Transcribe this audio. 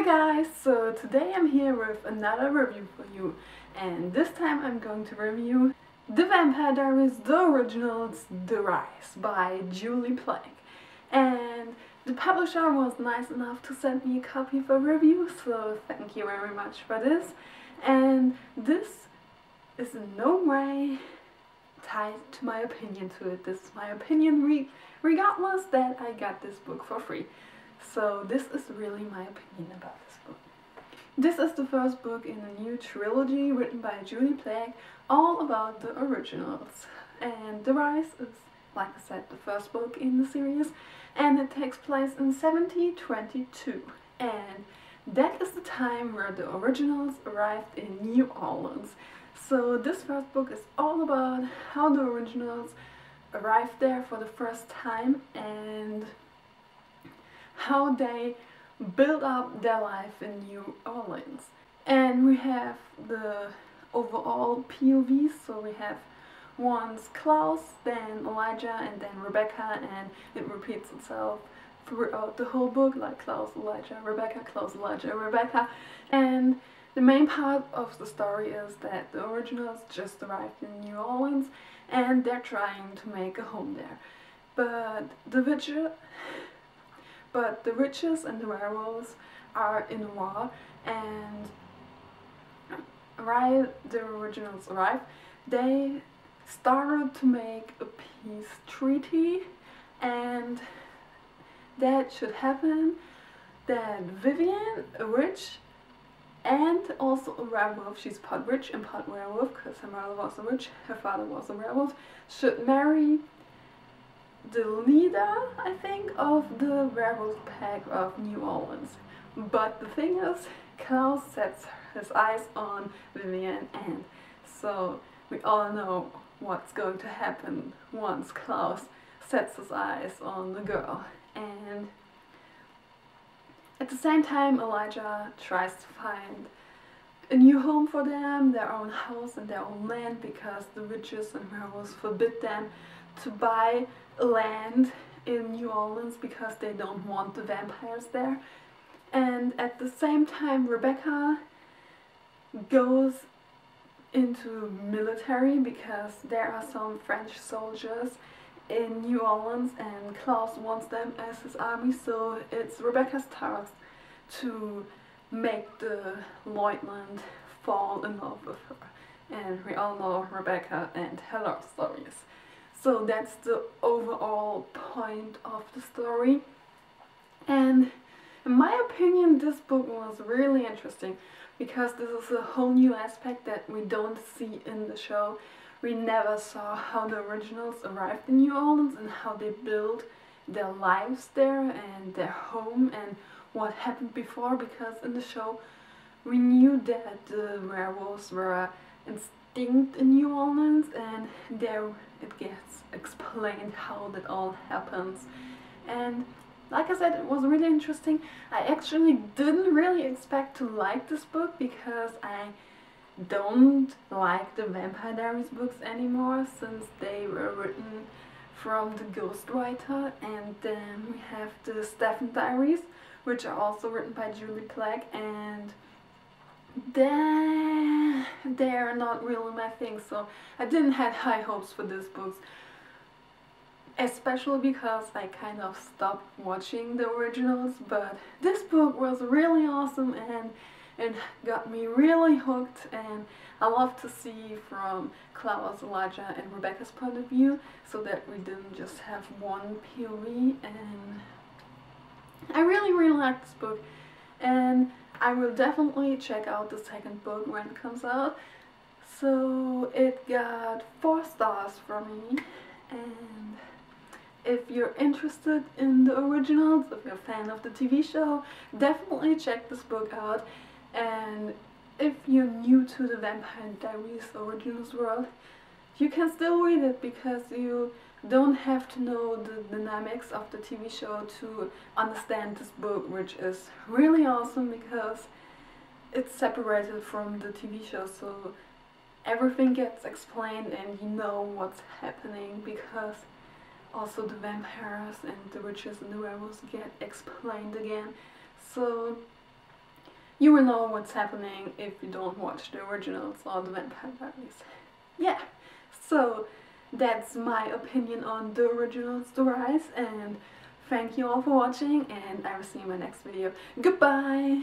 Hi guys, so today I'm here with another review for you, and this time I'm going to review The Vampire Diaries, The Originals, The Rise by Julie Plec. And the publisher was nice enough to send me a copy for review, so thank you very much for this. And this is in no way tied to my opinion to it. This is my opinion regardless that I got this book for free. So this is really my opinion about this book. This is the first book in a new trilogy written by Julie Plec, all about the originals. And The Rise is, like I said, the first book in the series, and it takes place in 1722. And that is the time where the originals arrived in New Orleans. So this first book is all about how the originals arrived there for the first time and how they build up their life in New Orleans. And we have the overall POVs, so we have once Klaus, then Elijah, and then Rebecca, and it repeats itself throughout the whole book, like Klaus, Elijah, Rebecca, Klaus, Elijah, Rebecca. And the main part of the story is that the originals just arrived in New Orleans and they're trying to make a home there. But the witches and the werewolves are in war, and right the originals arrived, they started to make a peace treaty, and that should happen that Vivian, a witch, and also a werewolf, she's part witch and part werewolf because her mother was a witch, her father was a werewolf, should marry the leader, I think, of the werewolf pack of New Orleans. But the thing is, Klaus sets his eyes on Vivian, and so we all know what's going to happen once Klaus sets his eyes on the girl. And at the same time, Elijah tries to find a new home for them, their own house and their own land, because the witches and werewolves forbid them to buy land in New Orleans because they don't want the vampires there. And at the same time, Rebecca goes into military because there are some French soldiers in New Orleans and Klaus wants them as his army, so it's Rebecca's task to make the lieutenant fall in love with her. And we all know Rebecca and her love stories. So that's the overall point of the story. And in my opinion, this book was really interesting because this is a whole new aspect that we don't see in the show. We never saw how the originals arrived in New Orleans and how they built their lives there and their home and what happened before, because in the show we knew that the werewolves were extinct in New Orleans, and there it gets explained how that all happens. And like I said, it was really interesting. I actually didn't really expect to like this book because I don't like the Vampire Diaries books anymore since they were written from the ghostwriter. And then we have the Stephen Diaries, which are also written by Julie Plec, and they're not really my thing, so I didn't have high hopes for these books, especially because I kind of stopped watching the originals. But this book was really awesome and it got me really hooked, and I love to see from Klaus, Elijah and Rebecca's point of view, so that we didn't just have one POV. And I really like this book, and I will definitely check out the second book when it comes out. So it got 4 stars from me, and if you're interested in the originals, if you're a fan of the TV show, definitely check this book out. And if you're new to the Vampire Diaries Originals world, you can still read it because you don't have to know the dynamics of the TV show to understand this book, which is really awesome because it's separated from the TV show, so everything gets explained and you know what's happening, because also the vampires and the witches and the werewolves get explained again. So you will know what's happening if you don't watch the originals or the Vampire Diaries. Yeah, so that's my opinion on the originals, The Rise, and thank you all for watching, and I will see you in my next video. Goodbye!